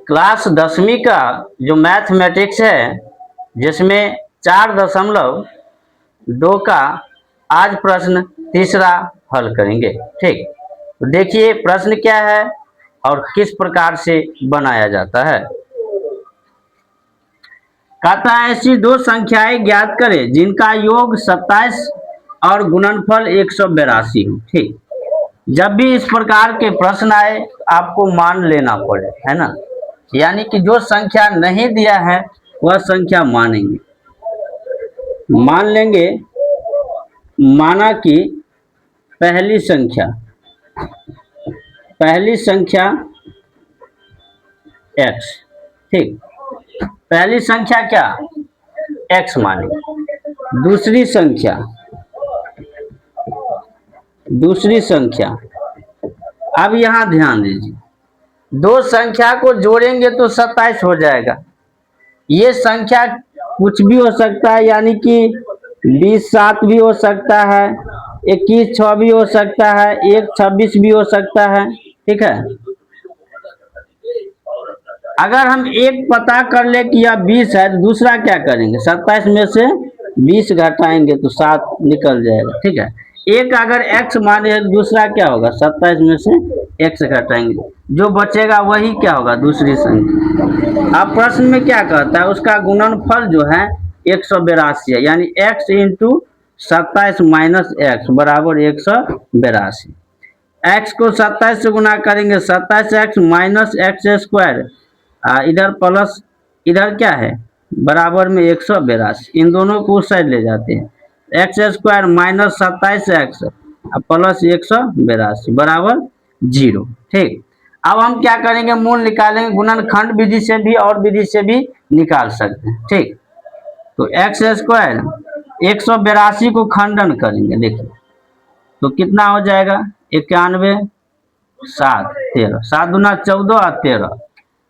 Class 10वीं का जो मैथमेटिक्स है, जिसमें 4.2 का आज प्रश्न तीसरा हल करेंगे। ठीक, तो देखिए प्रश्न क्या है और किस प्रकार से बनाया जाता है। कहता है ऐसी दो संख्याएं ज्ञात करें जिनका योग 27 और गुणनफल 182 हो। ठीक, जब भी इस प्रकार के प्रश्न आए आपको मान लेना पड़े, है ना, यानी कि जो संख्या नहीं दिया है वह संख्या मानेंगे, मान लेंगे। माना कि पहली संख्या x। ठीक, पहली संख्या क्या x मानेंगे। दूसरी संख्या अब यहां ध्यान दीजिए, दो संख्या को जोड़ेंगे तो 27 हो जाएगा। ये संख्या कुछ भी हो सकता है, यानी कि 20 7 भी हो सकता है, 21 6 भी हो सकता है, 1 26 भी हो सकता है। ठीक है, अगर हम एक पता कर ले कि यह 20 है तो दूसरा क्या करेंगे, 27 में से 20 घटाएंगे तो 7 निकल जाएगा। ठीक है, एक अगर x माने दूसरा क्या होगा, 27 में से x घटाएंगे, जो बचेगा वही क्या होगा, दूसरी संख्या। अब प्रश्न में क्या कहता है, उसका गुणनफल जो है 182 है, यानी x इंटू 27 माइनस एक्स बराबर 182। x को 27 से गुना करेंगे, 27x माइनस एक्स स्क्वायर, इधर प्लस इधर क्या है बराबर में 182, इन दोनों को उस साइड ले जाते हैं। X square minus 27x plus 182 बराबर 0। ठीक, अब हम क्या करेंगे, मूल निकालेंगे, गुणनखंड विधि से भी और विधि से भी निकाल सकते हैं। ठीक, तो एक्स स्क्वायर 182 को खंडन करेंगे, देखिए तो कितना हो जाएगा, 91 7 13, 7 दूना 14 और 13,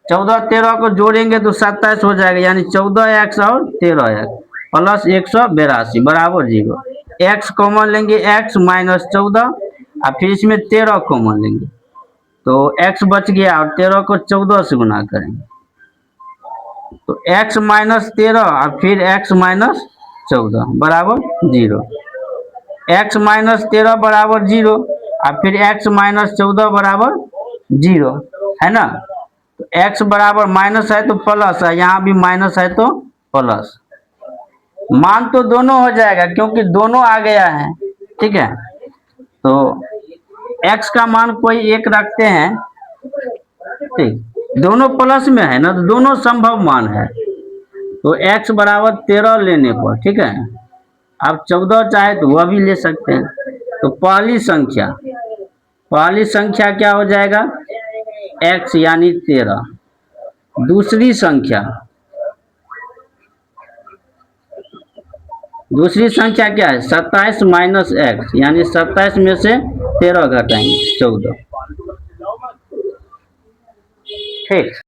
14 13 को जोड़ेंगे तो 27 हो जाएगा, यानी 14x और 13x प्लस 182 बराबर 0। x कॉमन लेंगे, x माइनस 14 और फिर इसमें 13 कॉमन लेंगे तो x बच गया, और 13 को 14 से गुना करेंगे तो x माइनस 13 और फिर x माइनस 14 बराबर 0। x माइनस 13 बराबर 0 और फिर x माइनस 14 बराबर 0, है ना। तो x बराबर माइनस है तो प्लस है, यहाँ भी माइनस है तो प्लस, मान तो दोनों हो जाएगा क्योंकि दोनों आ गया है। ठीक है, तो x का मान कोई एक रखते हैं। ठीक, दोनों प्लस में है ना, तो दोनों संभव मान है, तो x बराबर 13 लेने पर, ठीक है, आप 14 चाहे तो वह भी ले सकते हैं। तो पहली संख्या क्या हो जाएगा, x यानी 13। दूसरी संख्या क्या है, 27 माइनस एक्स, यानी 27 में से 13 घटाएंगे 14। ठीक।